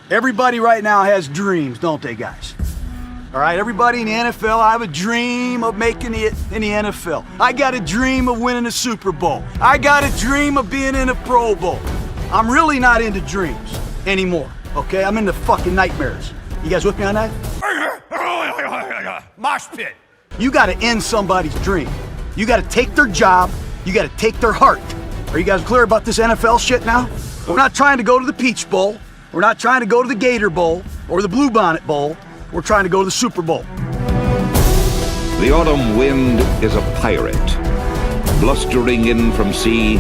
Everybody right now has dreams, don't they, guys? All right, everybody in the NFL, I have a dream of making it in the NFL. I got a dream of winning a Super Bowl. I got a dream of being in a Pro Bowl. I'm really not into dreams anymore, okay? I'm into fucking nightmares. You guys with me on that? Mosh pit. You gotta end somebody's dream. You gotta take their job. You gotta take their heart. Are you guys clear about this NFL shit now? We're not trying to go to the Peach Bowl. We're not trying to go to the Gator Bowl or the Bluebonnet Bowl. We're trying to go to the Super Bowl. The autumn wind is a pirate, blustering in from sea.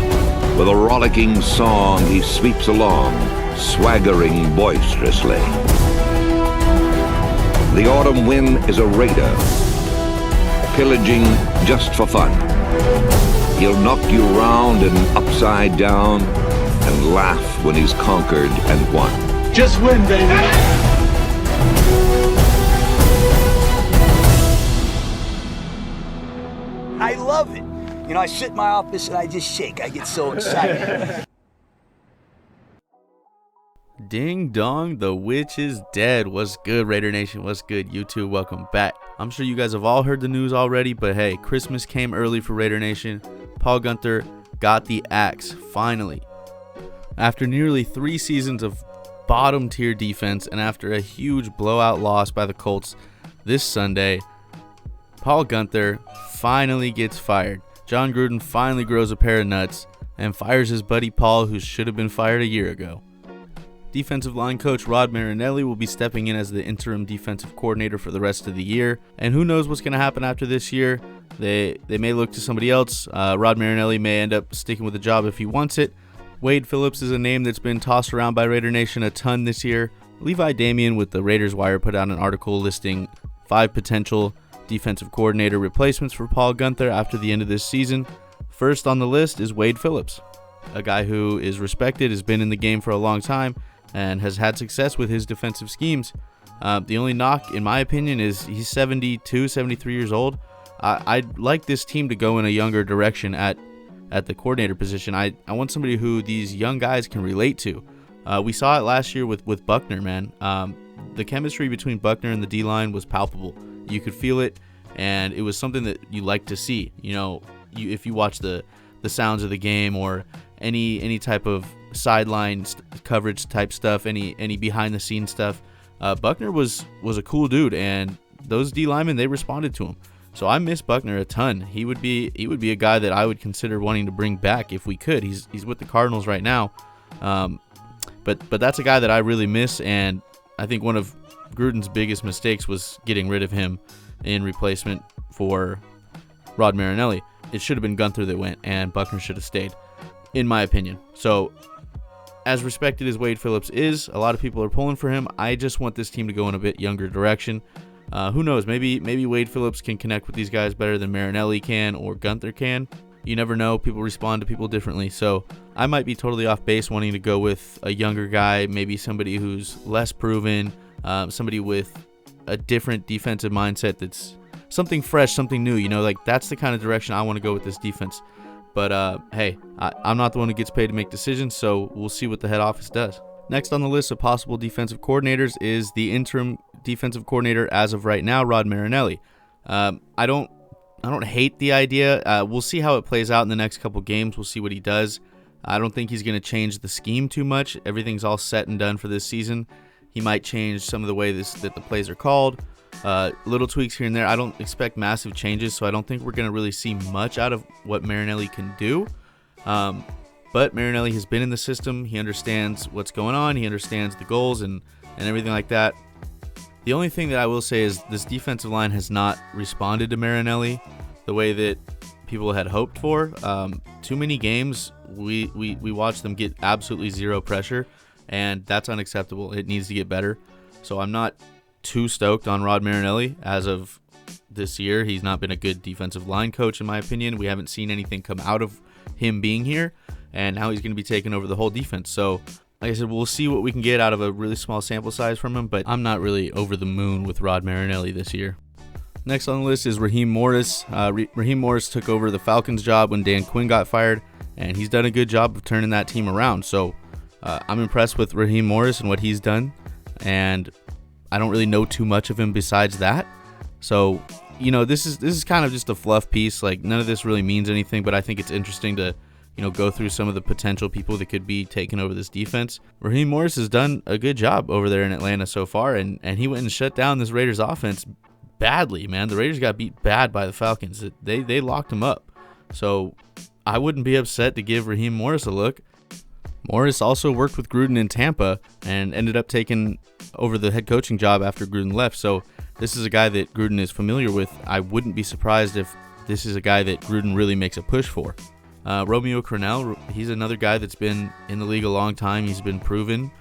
With a rollicking song, he sweeps along, swaggering boisterously. The autumn wind is a raider, pillaging just for fun. He'll knock you round and upside down and laugh when he's conquered and won. Just win, baby. I love it. You know, I sit in my office and I just shake. I get so excited. Ding dong, the witch is dead. What's good, Raider Nation? What's good, YouTube? Welcome back. I'm sure you guys have all heard the news already, but hey, Christmas came early for Raider Nation. Paul Guenther got the axe, finally. After nearly 3 seasons of bottom tier defense and after a huge blowout loss by the Colts this Sunday, Paul Guenther finally gets fired. John Gruden finally grows a pair of nuts and fires his buddy Paul, who should have been fired a year ago. Defensive line coach Rod Marinelli will be stepping in as the interim defensive coordinator for the rest of the year. And who knows what's going to happen after this year. They may look to somebody else. Rod Marinelli may end up sticking with the job if he wants it. Wade Phillips is a name that's been tossed around by Raider Nation a ton this year. Levi Damien with the Raiders Wire put out an article listing 5 potential defensive coordinator replacements for Paul Guenther after the end of this season. First on the list is Wade Phillips, a guy who is respected, has been in the game for a long time, and has had success with his defensive schemes. The only knock, in my opinion, is he's 72, 73 years old. I'd like this team to go in a younger direction at the coordinator position. I want somebody who these young guys can relate to. We saw it last year with Buckner, man. The chemistry between Buckner and the D-line was palpable. You could feel it, and it was something that you like to see. You know, if you watch the sounds of the game or any type of sideline coverage type stuff, any behind the scenes stuff, Buckner was a cool dude, and those D linemen, they responded to him. So I miss Buckner a ton. He would be a guy that I would consider wanting to bring back if we could. He's with the Cardinals right now, but that's a guy that I really miss, and I think one of Gruden's biggest mistakes was getting rid of him in replacement for Rod Marinelli. It should have been Guenther that went, and Buckner should have stayed, in my opinion. So, as respected as Wade Phillips is, a lot of people are pulling for him. I just want this team to go in a bit younger direction. Who knows? Maybe Wade Phillips can connect with these guys better than Marinelli can or Guenther can. You never know. People respond to people differently. So I might be totally off base wanting to go with a younger guy, maybe somebody who's less proven, somebody with a different defensive mindset that's something fresh, something new. You know, like that's the kind of direction I want to go with this defense. But hey, I'm not the one who gets paid to make decisions, so we'll see what the head office does. Next on the list of possible defensive coordinators is the interim defensive coordinator as of right now, Rod Marinelli. I don't hate the idea. We'll see how it plays out in the next couple games. We'll see what he does. I don't think he's going to change the scheme too much. Everything's all set and done for this season. He might change some of the way that the plays are called. Little tweaks here and there. I don't expect massive changes, so I don't think we're going to really see much out of what Marinelli can do. But Marinelli has been in the system. He understands what's going on. He understands the goals and everything like that. The only thing that I will say is this defensive line has not responded to Marinelli the way that people had hoped for. Too many games, we watched them get absolutely zero pressure, and that's unacceptable. It needs to get better. So I'm not too stoked on Rod Marinelli as of this year. He's not been a good defensive line coach, in my opinion. We haven't seen anything come out of him being here, and now he's going to be taking over the whole defense. So, like I said, we'll see what we can get out of a really small sample size from him, but I'm not really over the moon with Rod Marinelli this year. Next on the list is Raheem Morris. Raheem Morris took over the Falcons job when Dan Quinn got fired, and he's done a good job of turning that team around. So I'm impressed with Raheem Morris and what he's done. and I don't really know too much of him besides that. So, this is kind of just a fluff piece. Like, none of this really means anything, but I think it's interesting to, go through some of the potential people that could be taking over this defense. Raheem Morris has done a good job over there in Atlanta so far, and he went and shut down this Raiders offense badly, man. The Raiders got beat bad by the Falcons. They locked him up. So I wouldn't be upset to give Raheem Morris a look. Morris also worked with Gruden in Tampa and ended up taking over the head coaching job after Gruden left. So this is a guy that Gruden is familiar with. I wouldn't be surprised if this is a guy that Gruden really makes a push for. Romeo Crennel, he's another guy that's been in the league a long time. He's been proven.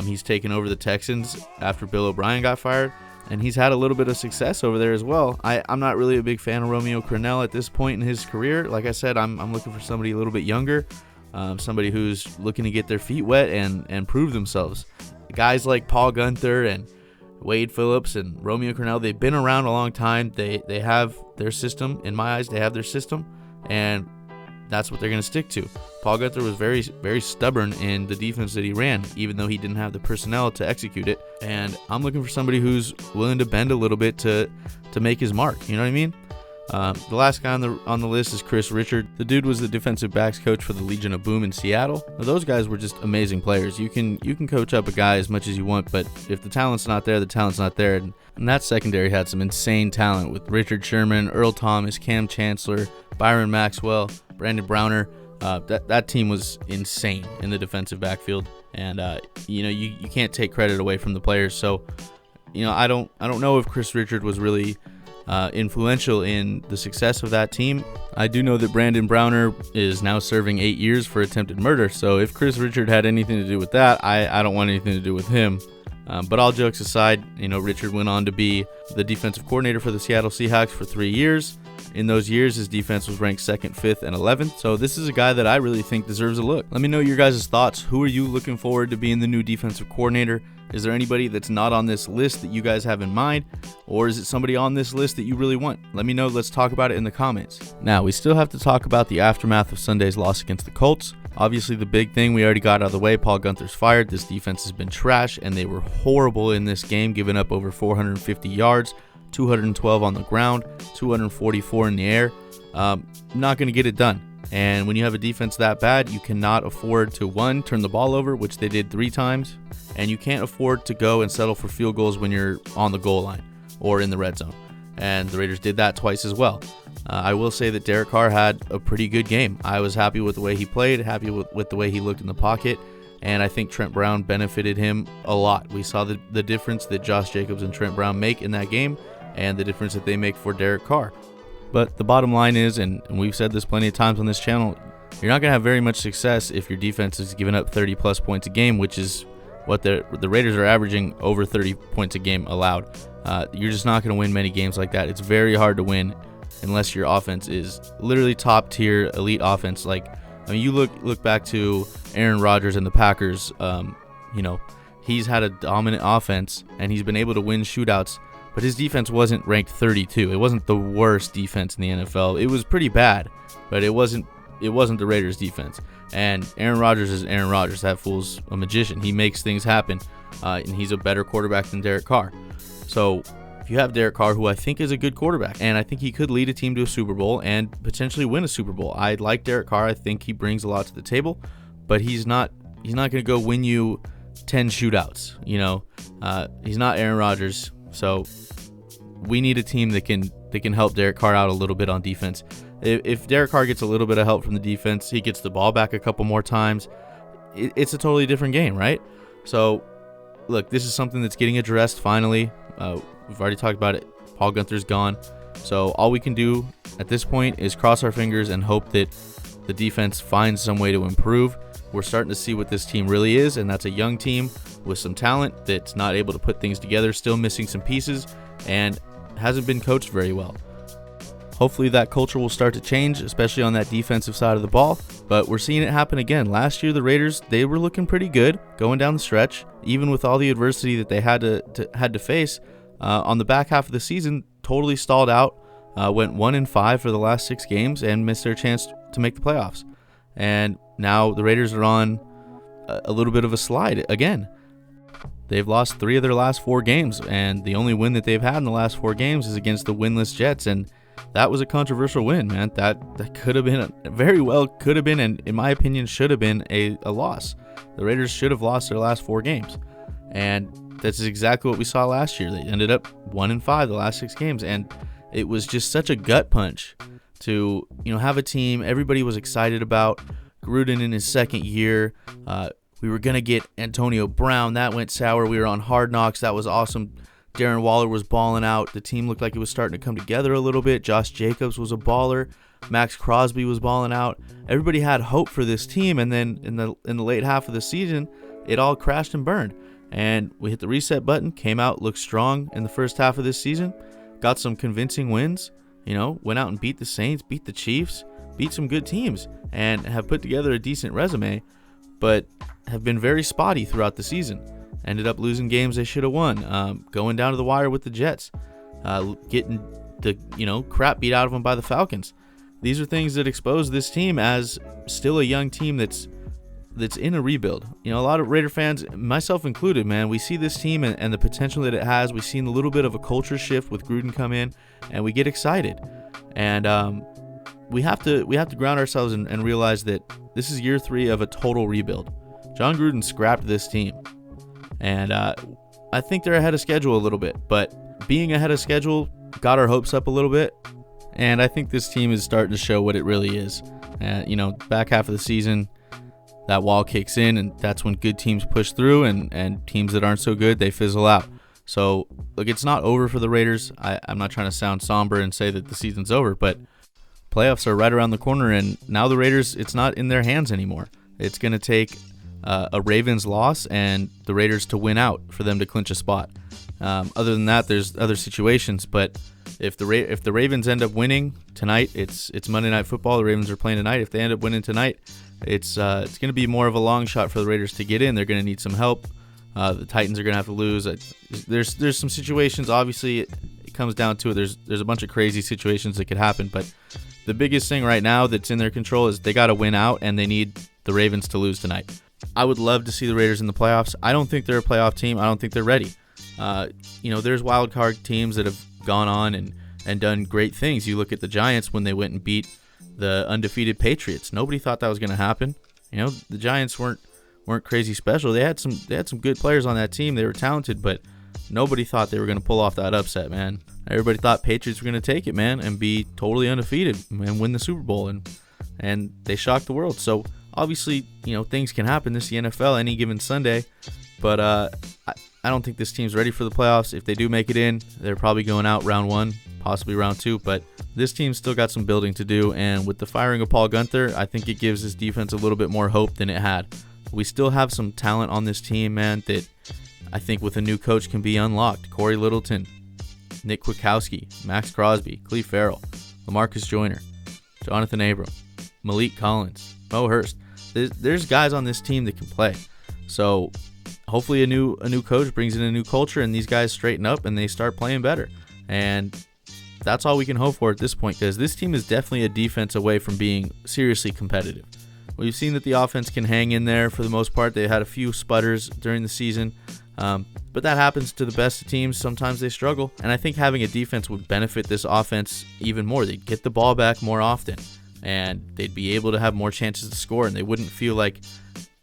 He's taken over the Texans after Bill O'Brien got fired, and he's had a little bit of success over there as well. I'm not really a big fan of Romeo Crennel at this point in his career. Like I said, I'm looking for somebody a little bit younger. Somebody who's looking to get their feet wet and prove themselves. Guys like Paul Guenther and Wade Phillips and Romeo Crennel, they've been around a long time. They have their system. In my eyes, they have their system, and that's what they're going to stick to. Paul Guenther was very, very stubborn in the defense that he ran, even though he didn't have the personnel to execute it. And I'm looking for somebody who's willing to bend a little bit to make his mark. You know what I mean? The last guy on the list is Chris Richard. The dude was the defensive backs coach for the Legion of Boom in Seattle. Now, those guys were just amazing players. You can coach up a guy as much as you want, but if the talent's not there, the talent's not there. And that secondary had some insane talent with Richard Sherman, Earl Thomas, Cam Chancellor, Byron Maxwell, Brandon Browner. That team was insane in the defensive backfield, and you can't take credit away from the players. So I don't know if Chris Richard was really influential in the success of that team. I do know that Brandon Browner is now serving 8 years for attempted murder, so if Chris Richard had anything to do with that, I don't want anything to do with him. But all jokes aside, Richard went on to be the defensive coordinator for the Seattle Seahawks for 3 years. In those years, his defense was ranked 2nd, 5th, and 11th. So this is a guy that I really think deserves a look. Let me know your guys' thoughts. Who are you looking forward to being the new defensive coordinator? Is there anybody that's not on this list that you guys have in mind? Or is it somebody on this list that you really want? Let me know. Let's talk about it in the comments. Now, we still have to talk about the aftermath of Sunday's loss against the Colts. Obviously, the big thing we already got out of the way, Paul Guenther's fired. This defense has been trash, and they were horrible in this game, giving up over 450 yards, 212 on the ground, 244 in the air. Not going to get it done. And when you have a defense that bad, you cannot afford to, one, turn the ball over, which they did 3 times, and you can't afford to go and settle for field goals when you're on the goal line or in the red zone. And the Raiders did that twice as well. I will say that Derek Carr had a pretty good game. I was happy with the way he played, happy with the way he looked in the pocket, and I think Trent Brown benefited him a lot. We saw the difference that Josh Jacobs and Trent Brown make in that game and the difference that they make for Derek Carr. But the bottom line is, and we've said this plenty of times on this channel, you're not going to have very much success if your defense is giving up 30-plus points a game, which is what the Raiders are averaging, over 30 points a game allowed. You're just not going to win many games like that. It's very hard to win unless your offense is literally top-tier elite offense. You look back to Aaron Rodgers and the Packers. He's had a dominant offense, and he's been able to win shootouts, but his defense wasn't ranked 32. It wasn't the worst defense in the NFL. It was pretty bad, but it wasn't the Raiders' defense. And Aaron Rodgers is Aaron Rodgers. That fool's a magician. He makes things happen, and he's a better quarterback than Derek Carr. So if you have Derek Carr, who I think is a good quarterback, and I think he could lead a team to a Super Bowl and potentially win a Super Bowl. I like Derek Carr. I think he brings a lot to the table, but he's not going to go win you 10 shootouts. He's not Aaron Rodgers. So we need a team that can help Derek Carr out a little bit on defense. If Derek Carr gets a little bit of help from the defense, he gets the ball back a couple more times, it's a totally different game, right? So, look, this is something that's getting addressed finally. We've already talked about it. Paul Guenther's gone. So all we can do at this point is cross our fingers and hope that the defense finds some way to improve. We're starting to see what this team really is, and that's a young team with some talent that's not able to put things together, still missing some pieces, and hasn't been coached very well. Hopefully that culture will start to change, especially on that defensive side of the ball, but we're seeing it happen again. Last year, the Raiders, they were looking pretty good going down the stretch, even with all the adversity that they had to face. On the back half of the season, totally stalled out, went 1-5 for the last 6 games, and missed their chance to make the playoffs. And now the Raiders are on a little bit of a slide again. they've lost 3 of their last 4 games, and the only win that they've had in the last 4 games is against the winless Jets, and that was a controversial win, man. That could have been, very well could have been, and in my opinion should have been a loss. The Raiders should have lost their last 4 games, and that's exactly what we saw last year. They ended up 1-5 the last 6 games, and it was just such a gut punch to, have a team everybody was excited about. Gruden in his second year. We were going to get Antonio Brown. That went sour. We were on Hard Knocks. That was awesome. Darren Waller was balling out. The team looked like it was starting to come together a little bit. Josh Jacobs was a baller. Max Crosby was balling out. Everybody had hope for this team, and then in the late half of the season, it all crashed and burned. And we hit the reset button, came out, looked strong in the first half of this season, got some convincing wins, went out and beat the Saints, beat the Chiefs, beat some good teams, and have put together a decent resume, but have been very spotty throughout the season. Ended up losing games they should have won, going down to the wire with the Jets, getting the crap beat out of them by the Falcons. These are things that expose this team as still a young team that's in a rebuild. A lot of Raider fans, myself included, man, we see this team and the potential that it has. We've seen a little bit of a culture shift with Gruden come in, and we get excited. And we have to ground ourselves and realize that this is year 3 of a total rebuild. John Gruden scrapped this team, and I think they're ahead of schedule a little bit. But being ahead of schedule got our hopes up a little bit, and I think this team is starting to show what it really is. Back half of the season, that wall kicks in, and that's when good teams push through, and teams that aren't so good, they fizzle out. So, look, it's not over for the Raiders. I'm not trying to sound somber and say that the season's over, but playoffs are right around the corner, and now the Raiders, it's not in their hands anymore. It's going to take a Ravens loss and the Raiders to win out for them to clinch a spot. Other than that, there's other situations, but if the Ravens end up winning tonight, it's Monday Night Football. The Ravens are playing tonight. If they end up winning tonight, it's going to be more of a long shot for the Raiders to get in. They're going to need some help. The Titans are going to have to lose. There's some situations. Obviously, it comes down to it. There's a bunch of crazy situations that could happen, but the biggest thing right now that's in their control is they got to win out, and they need the Ravens to lose tonight. I would love to see the Raiders in the playoffs. I don't think they're a playoff team. I don't think they're ready. There's wild card teams that have gone on and done great things. You look at the Giants when they went and beat the undefeated Patriots. Nobody thought that was going to happen. The Giants weren't crazy special. They had some good players on that team. They were talented, but nobody thought they were going to pull off that upset, man. Everybody thought Patriots were going to take it, man, and be totally undefeated and win the Super Bowl, and they shocked the world. So obviously, things can happen. This is the NFL any given Sunday, but I don't think this team's ready for the playoffs. If they do make it in, they're probably going out round 1, possibly round 2, but this team's still got some building to do, and with the firing of Paul Guenther, I think it gives this defense a little bit more hope than it had. We still have some talent on this team, man, that I think with a new coach can be unlocked. Corey Littleton, Nick Kwiatkowski, Max Crosby, Cleve Farrell, LaMarcus Joyner, Jonathan Abram, Malik Collins, Mo Hurst. There's guys on this team that can play. So hopefully a new coach brings in a new culture, and these guys straighten up and they start playing better. And that's all we can hope for at this point, because this team is definitely a defense away from being seriously competitive. We've seen that the offense can hang in there for the most part. They had a few sputters during the season, but that happens to the best of teams. Sometimes they struggle, and I think having a defense would benefit this offense even more. They'd get the ball back more often, and they'd be able to have more chances to score, and they wouldn't feel like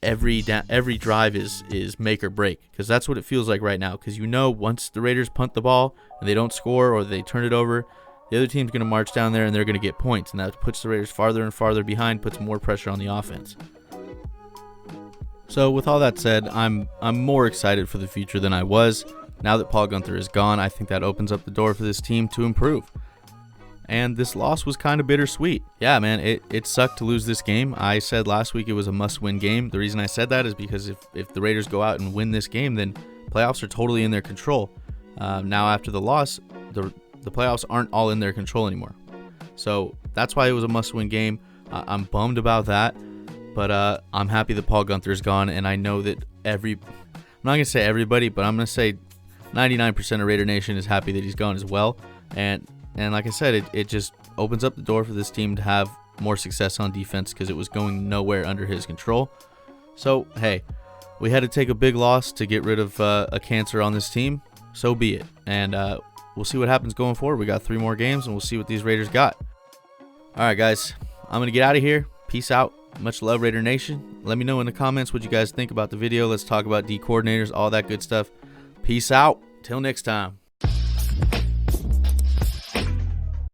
every drive is make or break, because that's what it feels like right now. Because once the Raiders punt the ball and they don't score or they turn it over, the other team's going to march down there and they're going to get points, and that puts the Raiders farther and farther behind, puts more pressure on the offense. So with all that said, I'm more excited for the future than I was. Now that Paul Guenther is gone, I think that opens up the door for this team to improve. And this loss was kind of bittersweet. Yeah, man, it sucked to lose this game. I said last week it was a must-win game. The reason I said that is because if the Raiders go out and win this game, then playoffs are totally in their control. Now after the loss, the playoffs aren't all in their control anymore. So that's why it was a must-win game. I'm bummed about that, but I'm happy that Paul Guenther is gone, and I know that I'm not going to say everybody, but I'm going to say 99% of Raider Nation is happy that he's gone as well. And like I said, it just opens up the door for this team to have more success on defense, because it was going nowhere under his control. So, hey, we had to take a big loss to get rid of a cancer on this team. So be it. And we'll see what happens going forward. We got 3 more games, and we'll see what these Raiders got. All right, guys. I'm going to get out of here. Peace out. Much love, Raider Nation. Let me know in the comments what you guys think about the video. Let's talk about D coordinators, all that good stuff. Peace out. Till next time.